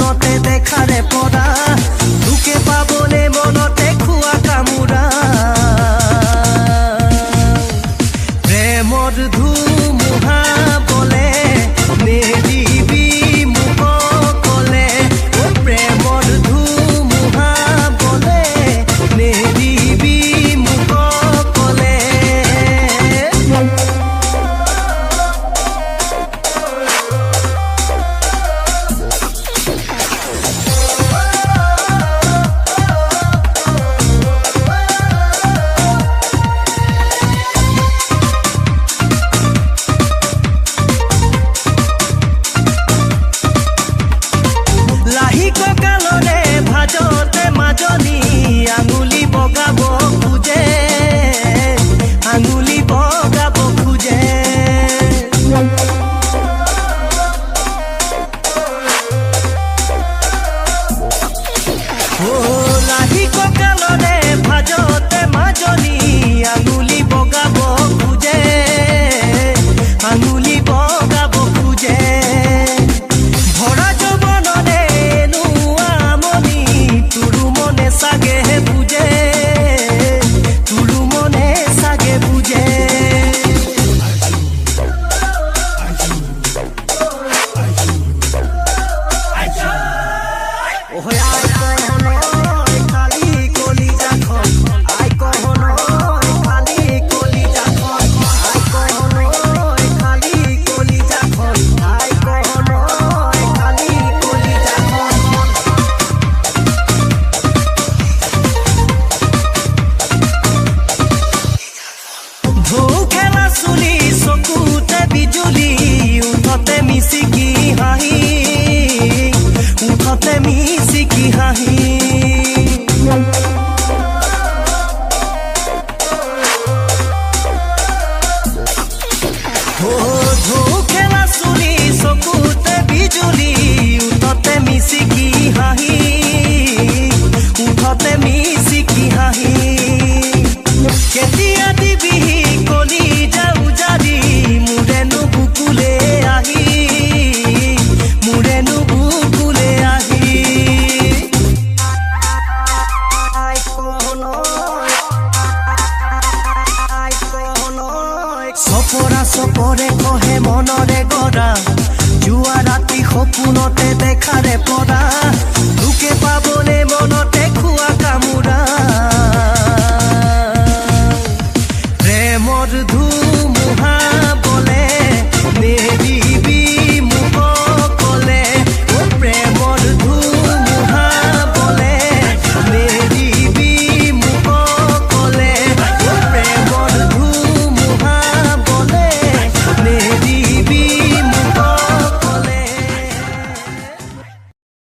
সপোনতে দেখাৰে পৰা দুকে পাবলে মনতে খুৱা কামোৰা প্ৰেমৰ ধুমুহা বলে নেদিবি মুখ কলে প্ৰেমৰ ধুমুহা বলে নেদিবি মুখ কলে লাহি কঁকালৰে ভাজতে মাজনী আঙুলি বগাব খোজে আঙুলি বগাব খোজে লাহি কঁকালৰে ভাজতে মাজনী আঙুলি বগাব খোজে আঙুলি বগাব খোজে ভৰা যৌৱনৰে নোৱামনি তোৰো মনে চাগে বুজে তোৰো মনে চাগে বুজে ওহে